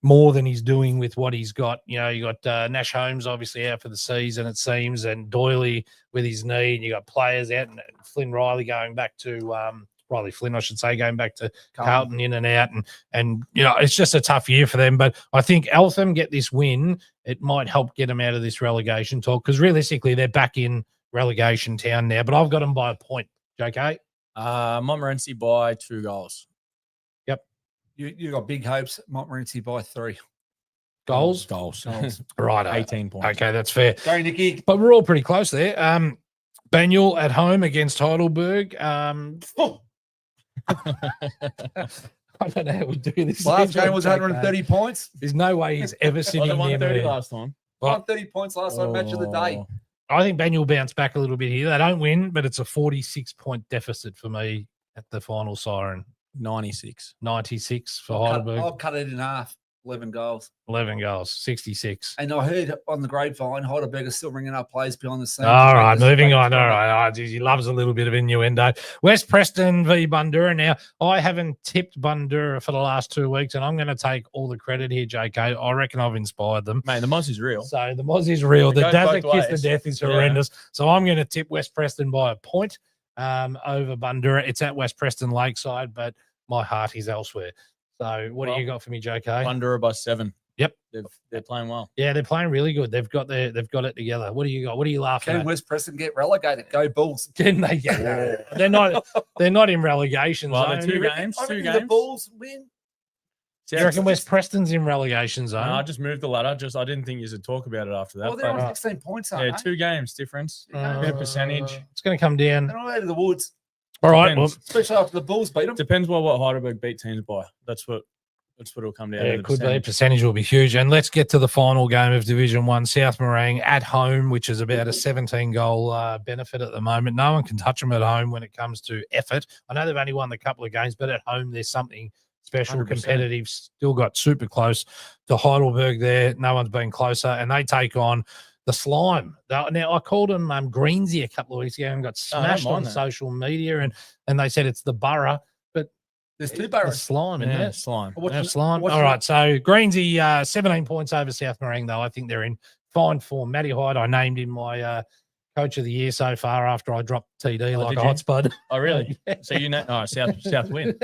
more than he's doing with what he's got. You know, you got Nash Holmes obviously out for the season, it seems, and Doyley with his knee, and you got players out, and Flynn Riley going back to Riley Flynn, I should say, going back to Carlton in and out, and you know, it's just a tough year for them. But I think Eltham get this win, it might help get them out of this relegation talk, because realistically they're back in relegation town now. But I've got them by a point. JK, Montmorency by 2 goals. You got big hopes. Montmorency by 3 goals. Right, 18 points. Okay, that's fair. Go, Nicky. But we're all pretty close there. Banyul at home against Heidelberg. I don't know how we do this. Last game was 130 points. There's no way he's ever sitting near 130 me. last time. 130 points last time, match of the day. I think Banyul bounce back a little bit here. They don't win, but it's a 46-point deficit for me at the final siren. 96 for Heidelberg. I'll cut it in half. 11 goals. 66. And I heard on the grapevine, Heidelberg is still ringing up players behind the scenes. All right, moving on. All right. Oh, geez, he loves a little bit of innuendo. West Preston v Bundoora. Now, I haven't tipped Bundoora for the last 2 weeks, and I'm going to take all the credit here, JK. I reckon I've inspired them. Mate, the Moz is real. So the Moz is real. The Dazzler kiss to death is horrendous. Yeah. So I'm going to tip West Preston by a point over Bundoora. It's at West Preston Lakeside, but my heart is elsewhere. So what do you got for me, JK? Bundoora by 7. Yep. They're playing well. Yeah, they're playing really good. They've got it together. What do you got? What are you laughing Can at? West Preston get relegated? Go Bulls. Didn't they? Yeah. They're not in relegation Well, zone. they're 2 games. I 2 reckon games. the Bulls win. Do you reckon West Preston's in relegation zone? No, I just moved the ladder. I didn't think you should talk about it after that. Well, they're but, on 16 points, aren't yeah, they? 2 games difference. Fair percentage. It's going to come down. They're not out of the woods. All right. Well, Especially after the Bulls beat them. Depends what Heidelberg beat teams by. That's what it'll come down to. it could be. Percentage will be huge. And let's get to the final game of Division 1, South Morang at home, which is about a 17-goal benefit at the moment. No one can touch them at home when it comes to effort. I know they've only won a couple of games, but at home there's something special, 100%. competitive. Still got super close to Heidelberg there. No one's been closer. And they take on the Slime. Now, I called them Greensy a couple of weeks ago and got smashed on social media, and they said it's the Borough. There's 2 The Boroughs. Slime, isn't it? Slime. Slime. All right, so Greensy, 17 points over South Morang, though. I think they're in fine form. Matty Hyde, I named him my coach of the year so far after I dropped TD like a hot spud. Oh, really? Yeah. So you know, South win.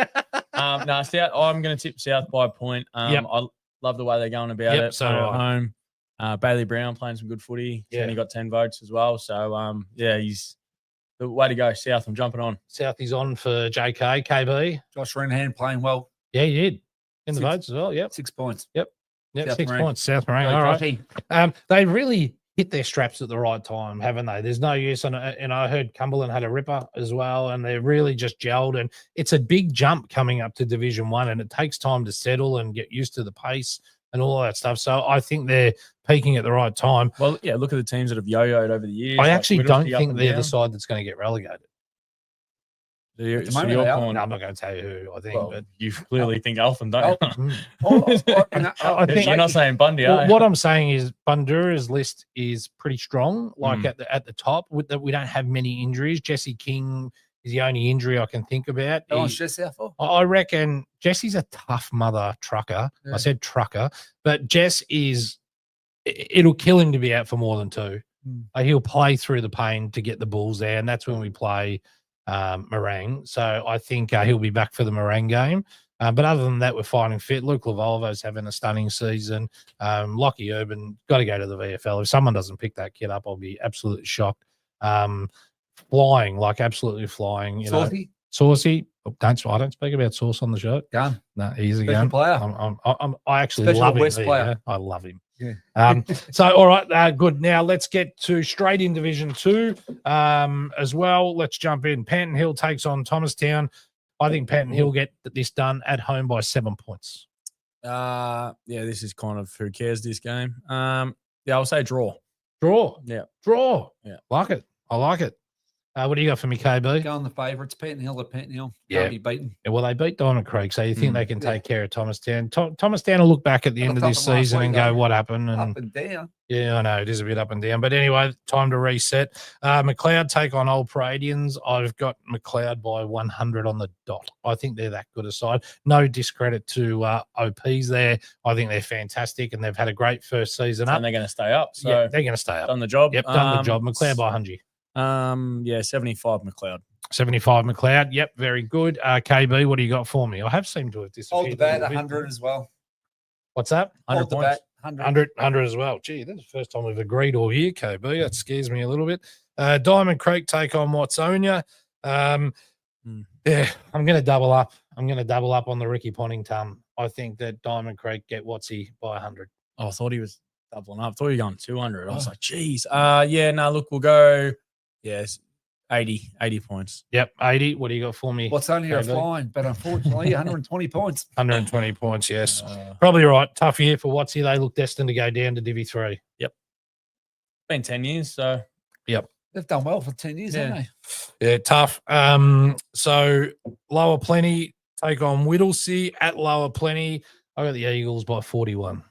No, South. I'm going to tip South by a point. Yep. I love the way they're going about it. so Playing do at I. home. Bailey Brown playing some good footy. Yeah. And he got 10 votes as well. So he's the way to go. South. I'm jumping on. South is on for JK, KB. Josh Renahan playing well. Yeah, he did. In the 6 votes as well. Yep. 6 points. Yep, South 6 Morang. points. South Morang. Go, All right. Joshy. They really hit their straps at the right time, haven't they? There's no use. And I heard Cumberland had a ripper as well, and they're really just gelled. And it's a big jump coming up to Division 1, and it takes time to settle and get used to the pace and all that stuff. So I think they're peaking at the right time. Well, yeah, look at the teams that have yo-yoed over the years. I actually don't Whittlesey up think and they're down. the side that's going to get relegated. So moment, you're they are. calling- No, I'm not going to tell you who I think, well, but you clearly think Eltham, don't you? I think You're not saying Bundy, are you? what I'm saying is Bundoора's list is pretty strong. Like at the top, we don't have many injuries. Jesse King is the only injury I can think about. How long's Jess out for? I reckon Jesse's a tough mother trucker. Yeah. I said trucker, but Jess is. It'll kill him to be out for more than 2. He'll play through the pain to get the Bulls there, and that's when we play Morang. So I think he'll be back for the Morang game. But other than that, we're finding fit. Luke Lavolvo's having a stunning season. Lockie Urban got to go to the VFL. If someone doesn't pick that kid up, I'll be absolutely shocked. Flying, like absolutely flying. You know, Saucy. I don't speak about Sauce on the show. Gun. No, he's a Special gun. player. I actually Special love him. West there you player. go. I love him. Yeah. So, all right, good. Now let's get to straight in Division 2 as well. Let's jump in. Panton Hill takes on Thomastown. I think Panton Hill get this done at home by 7 points. This is kind of who cares this game. I'll say draw. Draw. Yeah. Draw. Yeah. Like it. I like it. What do you got for me, KB? Go on the favourites. Penton Hill to Penton Hill. Yeah. Can't be beaten. Yeah, well, they beat Diamond Creek, so you think they can Yeah. take care of Thomastown. Thomastown will look back at the end of top this of last season week, and go, though. what happened? And Up and down. yeah, I know it is a bit up and down. But anyway, time to reset. McLeod take on Old Paradians. I've got McLeod by 100 on the dot. I think they're that good a side. No discredit to OPs there. I think they're fantastic and they've had a great first season up. And they're going to stay up. So yeah, they're going to stay up. done the job. Yep, done the job. McLeod by 100. Yeah, 75 McLeod. 75 McLeod. Yep, very good. KB, what do you got for me? I have seemed to have disappeared. Hold the bat, a little bit. 100 as well. What's that? 100 Hold the points. bat, 100. 100 as well. Gee, that's the first time we've agreed all year, KB. That scares me a little bit. Diamond Creek take on Watsonia. Yeah, I'm going to double up. I'm going to double up on the Ricky Ponnington. I think that Diamond Creek get Watsy by 100. Oh, I thought he was doubling up. I thought you were going 200. I was like, geez. Yeah, no, look, we'll go, yes, 80 points. Yep, 80. What do you got for me? What's only a KB? flying, but unfortunately, 120 points. 120 points, yes. Probably right. Tough year for Watsy. They look destined to go down to Divi 3. Been 10 years, so. Yep. They've done well for 10 years, haven't they? Yeah, tough. So Lower Plenty take on Whittlesea at Lower Plenty. I got the Eagles by 41.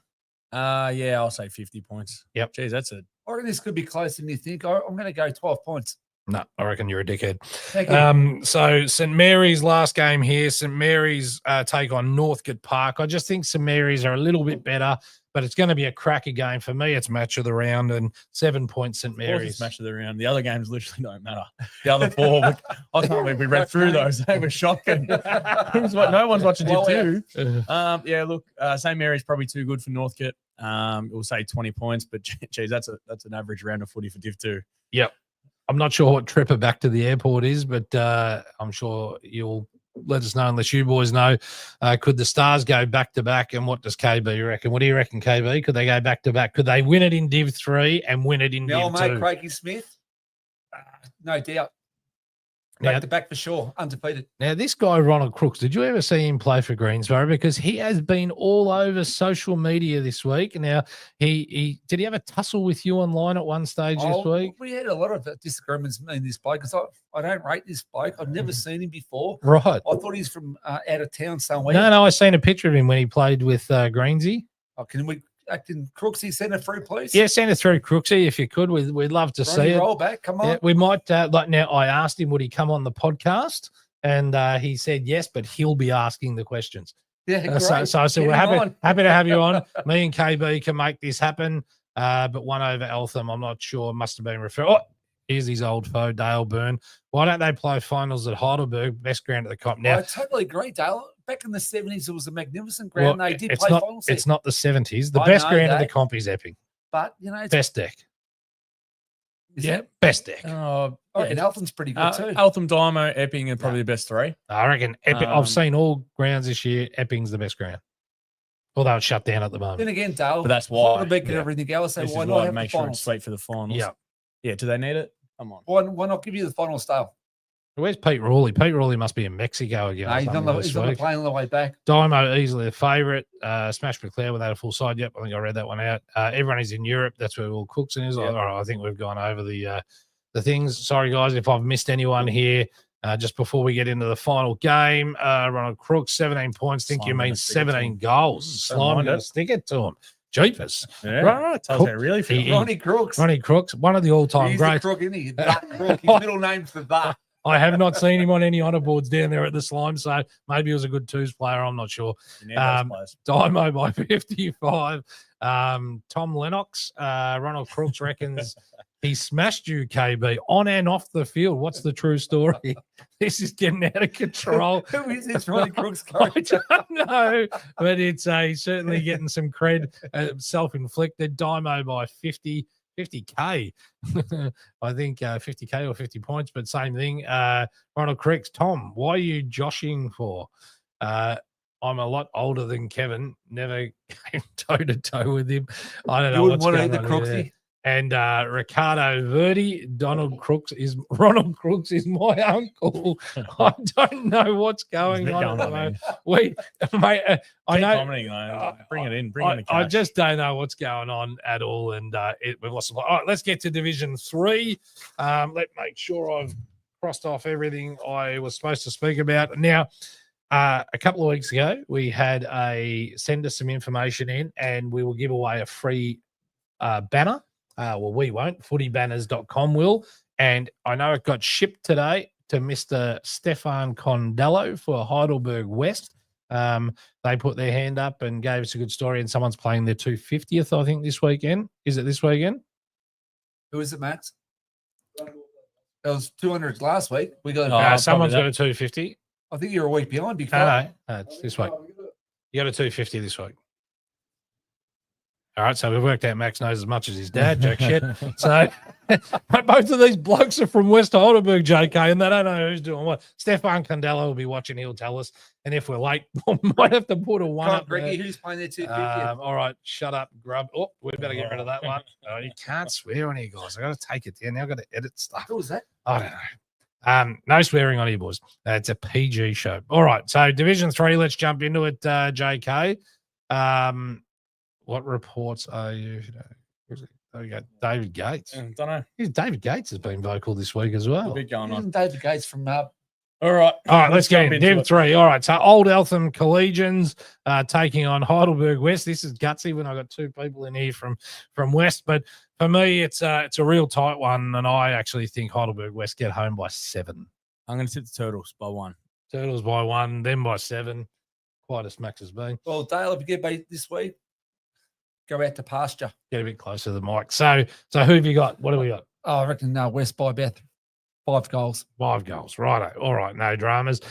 Yeah, I'll say 50 points. Yep. Geez, that's a. I reckon this could be closer than you think. I'm going to go 12 points. No, I reckon you're a dickhead. Thank you. So St. Mary's last game here. St. Mary's take on Northcote Park. I just think St. Mary's are a little bit better, but it's going to be a cracker game. For me, it's match of the round and 7 points St. Mary's. Match of the round. The other games literally don't matter. The other four, I can't believe we read through those. They were shocking. No one's watching Div 2. Yeah, look, St. Mary's probably too good for Northcote. We'll say 20 points, but geez, that's an average round of footy for Div 2. Yep. I'm not sure what tripper back to the airport is, but I'm sure you'll let us know unless you boys know. Could the Stars go back to back? And what does KB reckon? What do you reckon, KB? Could they go back to back? Could they win it in Div 3 and win it in Now, Div mate, 2? Craigie Smith, no doubt. Back to back for sure, undefeated. Now, this guy, Ronald Crooks, did you ever see him play for Greensboro? Because he has been all over social media this week. Now, he did he have a tussle with you online at one stage this week? We had a lot of disagreements in this bloke because I don't rate this bloke. I've never seen him before. Right. I thought he's from out of town somewhere. No, I seen a picture of him when he played with Greensy. Oh, can Crooksy send it through, please? Yeah, send it through, Crooksy, if you could. We'd love to see it. Roll back, come on. Yeah, we might. Like now, I asked him would he come on the podcast, and he said yes, but he'll be asking the questions. Yeah, great. So I said Get we're him happy to have you on. Me and KB can make this happen. But one over Eltham, I'm not sure. Must have been referred. Oh, here's his old foe, Dale Byrne. Why don't they play finals at Heidelberg? Best ground at the comp. Now, I totally agree, Dale. Back in the 70s, it was a magnificent ground. well, They did it's play not, finals. It's not the 70s. The I best know ground of the that. comp is Epping. But, you know, it's Best deck. is Yeah, it? best deck. Oh, I reckon Eltham's pretty good too. Eltham, Dymo, Epping are probably the best three. I reckon Epping. Um, I've seen all grounds this year. Epping's the best ground. Although it's shut down at the moment. Then again, Dale, But that's why. Heidelberg and Yeah. everything else. So This why is not why have make the sure finals? it's sweet for the finals. Yeah. Yeah, do they need it? Come on. Why not give you the finals, Dale? Where's Pete Rawley? Pete Rawley must be in Mexico again. No, he's on the plane on the way back. Dymo easily a favourite. Smash McLeod without a full side. Yep, I think I read that one out. Everyone is in Europe. That's where Will Cookson is. Yep. All right, I think we've gone over the things. Sorry, guys, if I've missed anyone here. Just before we get into the final game, Ronald Crooks, 17 points. Think Slime you gonna mean stick it to 17 him. goals. Don't Slime mind going it. to stick it to him. Jeepers. Yeah. Right, Tells Cook- how I really feel. he- Ronnie Crooks. Ronnie Crooks, one of the all-time He's greats. a crook, isn't he? That crook. His middle name's the that. I have not seen him on any honour boards down there at the Slime, so maybe he was a good twos player. I'm not sure. You need those players. Dymo by 55. Tom Lennox, Ronald Crooks reckons he smashed you, KB, on and off the field. What's the true story? This is getting out of control. Who is this Ronnie Crooks I coach? don't know, but it's certainly getting some cred, self-inflicted. Dymo by 50K. I think 50K or 50 points, but same thing. Ronald Crooks, Tom, why are you joshing for? I'm a lot older than Kevin. Never came toe to toe with him. I don't know You wouldn't what's want to going eat the on here. Crooksy. And Ricardo Verdi, Ronald Crooks is my uncle. I don't know what's going There's a bit on. going At the on moment. Mate, I Keep know. commenting, though. Bring it in. Bring in the I cash. just don't know what's going on at all, and we've lost. All right, let's get to Division 3. Let make sure I've crossed off everything I was supposed to speak about. Now, a couple of weeks ago, we had send us some information in, and we will give away a free banner. Well, we won't. Footybanners.com will. And I know it got shipped today to Mr. Stefan Condello for Heidelberg West. They put their hand up and gave us a good story, and someone's playing their 250th, I think, this weekend. Is it this weekend? Who is it, Max? It was 200 last week. We got. Someone's got a 250. I think you're a week behind. Big fella. No, it's this week. You got a 250 this week. All right, so we've worked out Max knows as much as his dad, Jack shit. So both of these blokes are from West Heidelberg, JK, and they don't know who's doing what. Stefan Condello will be watching. He'll tell us. And if we're late, we might have to put a one up Greggy, there. who's playing their 250? All right, shut up, grub. Oh, we better get rid of that one. Oh, you can't swear on here, guys. I got to take it down. Now I've got to edit stuff. Who was that? I don't know. No swearing on here, boys. It's a PG show. All right, so Division 3, let's jump into it, JK. What reports are you? There we go. David Gates. Don't know. David Gates has been vocal this week as well. A bit going on. Isn't David Gates from All right. Let's get jump in. into Div it. 3. All right. So Old Eltham Collegians taking on Heidelberg West. This is gutsy when I got two people in here from West, but for me, it's a real tight one, and I actually think Heidelberg West get home by 7. I'm going to tip the Turtles by 1. Turtles by 1, then by 7. Quite as Max has been. Well, Dale, if you get beat this week, go out to pasture. Get a bit closer to the mic. So who have you got? What do we got? Oh, I reckon West by about 5 goals. 5 goals. Righto. All right. No dramas.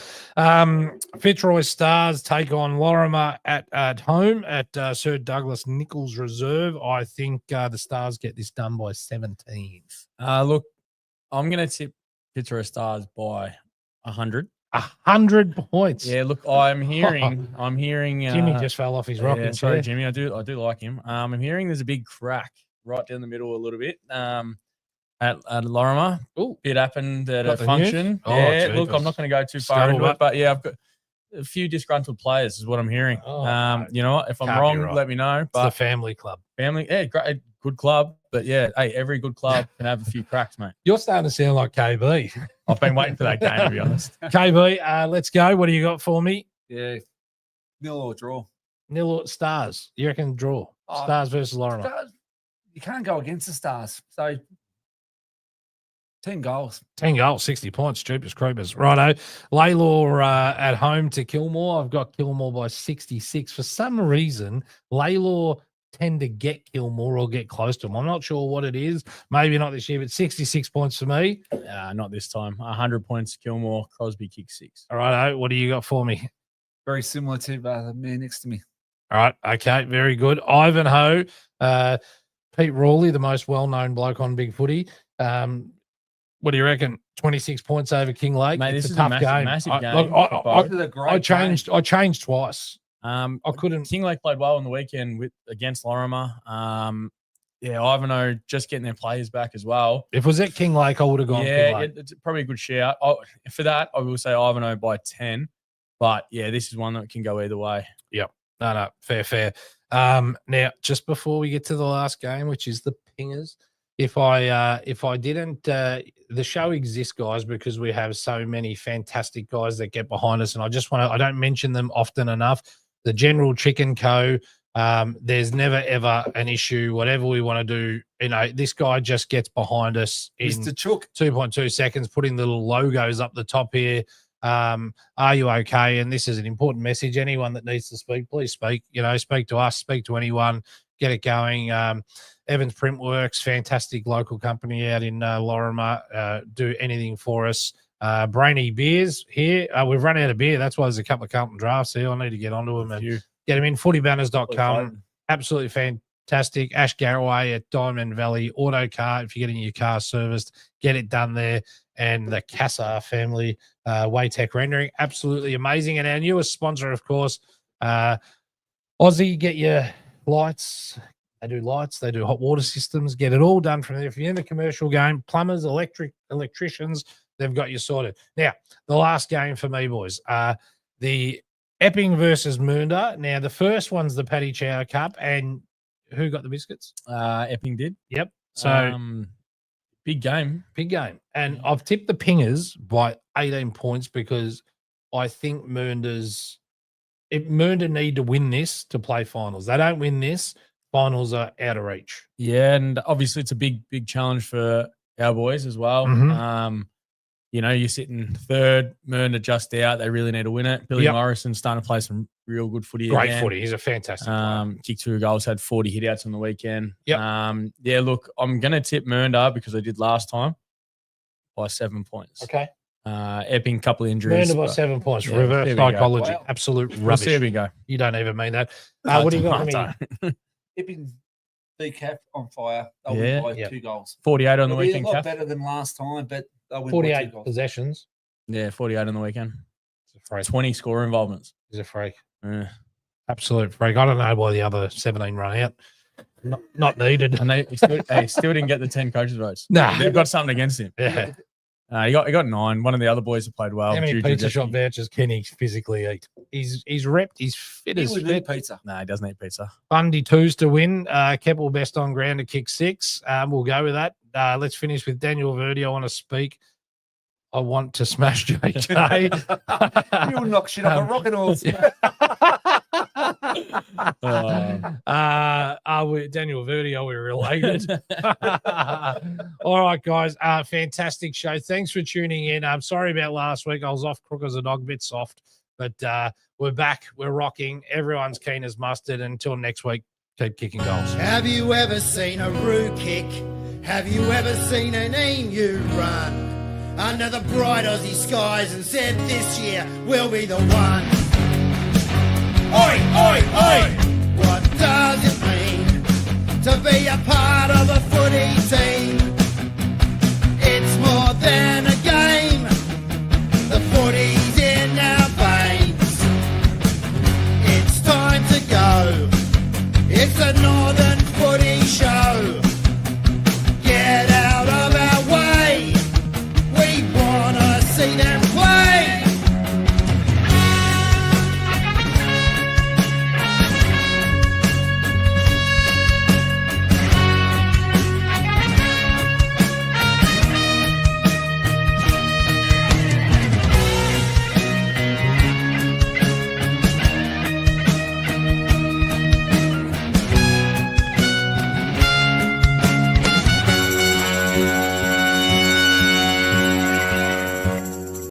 Fitzroy Stars take on Lorimer at home at Sir Douglas Nichols Reserve. I think the Stars get this done by 17. Look, I'm going to tip Fitzroy Stars by 100. 100 points. Yeah, look, I'm hearing. Jimmy just fell off his rocking sorry, chair. Jimmy. I do like him. I'm hearing there's a big crack right down the middle a little bit. At Lorimer. Oh, It happened at Got a the function. news? Oh, Yeah, jeepers. look, I'm not going to go too far into Scuttlebutt. it, but yeah, I've got a few disgruntled players, is what I'm hearing. Oh, You know what? If I'm can't be wrong, right. let me know. it's the But family club. family, yeah, great, good club. But yeah, hey, every good club can have a few cracks, mate. You're starting to sound like KB. I've been waiting for that game, to be honest. KB, let's go. What do you got for me? Yeah. 0 or draw. Nil Stars. You reckon draw? Oh, Stars versus Lorimer. You can't go against the Stars. So 10 goals. 10 goals, 60 points, cheapest creepers. Righto. Laylaw at home to Kilmore. I've got Kilmore by 66. For some reason, Laylaw tend to get Kilmore or get close to them. I'm not sure what it is. Maybe not this year, but 66 points for me. Not this time. 100 points, Kilmore. Crosby kicks 6. All right, what do you got for me? Very similar to the man next to me. All right, okay, very good. Ivanhoe, Pete Rawley, the most well-known bloke on Big Footy. What do you reckon? 26 points over King Lake. Mate, It's this is tough a game. massive game. I changed twice. I couldn't. King Lake played well on the weekend against Lorimer. Ivanhoe just getting their players back as well. If it was at King Lake, I would have gone King Lake. It's probably a good shout. For that, I will say Ivanhoe by 10. But yeah, this is one that can go either way. Yep. No, fair. Now, just before we get to the last game, which is the Pingers, if I didn't, the show exists, guys, because we have so many fantastic guys that get behind us, and I don't mention them often enough. The General Chicken Co. There's never ever an issue. Whatever we want to do, this guy just gets behind us in Mr. Chook. 2.2 seconds, putting little logos up the top here. Are you okay? And this is an important message. Anyone that needs to speak, please speak. Speak to us, speak to anyone, get it going. Evans Printworks, fantastic local company out in Lorimer, do anything for us. Brainy Beers here. We've run out of beer. That's why there's a couple of Carlton drafts here. I need to get onto them and get them in. Footybanners.com. Absolutely fantastic. Ash Garraway at Diamond Valley Auto Car. If you're getting your car serviced, get it done there. And the Casa family, Waytech Rendering. Absolutely amazing. And our newest sponsor, of course, Aussie, get your lights. They do lights. They do hot water systems. Get it all done from there. If you're in the commercial game, plumbers, electricians, they've got you sorted. Now, the last game for me, boys, the Epping versus Moonda. Now, the first one's the Paddy Chow Cup. And who got the biscuits? Epping did. Yep. So Big game. Big game. And I've tipped the Pingers by 18 points because I think Mernda need to win this to play finals. They don't win this, finals are out of reach. Yeah, and obviously it's a big challenge for our boys as well. Mhm. You know, you're sitting third, Mernda just out. They really need to win it. Billy Yep. Morrison's starting to play some real good footy Great again. footy. He's a fantastic player. Kicked 2 goals, had 40 hitouts on the weekend. Yep. Yeah, look, I'm going to tip Mernda because I did last time by 7 points. Okay. Epping, couple of injuries. Mernda by but 7 points. yeah, Reverse there we go. psychology. Wow. Absolute We'll rubbish. see how we go. You don't even mean that. What do you got for me? Epping J.K on fire. They'll Yeah. win by Yep. 2 goals. 48 on the It'll be weekend, a lot Kath. better than last time, but they'll win by 2 48 goals. possessions. Yeah, 48 on the weekend. He's a freak. 20 score involvements. He's a freak. Yeah. Absolute freak. I don't know why the other 17 run out. Not needed. And he still didn't get the 10 coaches votes. Nah. They've got something against him. Yeah. He got 9. One of the other boys that played well. How many Juju pizza Jeffy. shop vouchers can he physically eat? He's repped. He's fit He as would fit. need pizza. No, he doesn't eat pizza. Bundy 2s to win. Keppel best on ground to kick 6. We'll go with that. Let's finish with Daniel Verdi. I want to speak. I want to smash JK. You'll knock shit off a rocket horse. Daniel Verdi, are we related? All right, guys. Fantastic show. Thanks for tuning in. I'm sorry about last week. I was off crook as a dog, bit soft, but we're back. We're rocking. Everyone's keen as mustard. Until next week, keep kicking goals. Have you ever seen a roo kick? Have you ever seen an emu run under the bright Aussie skies and said this year we'll be the one? Oi, oi, oi! What does it mean to be a part of a footy team? It's more than a game. The footy's in our veins. It's time to go. It's a Northern Footy Show. Get out of our way. We wanna see them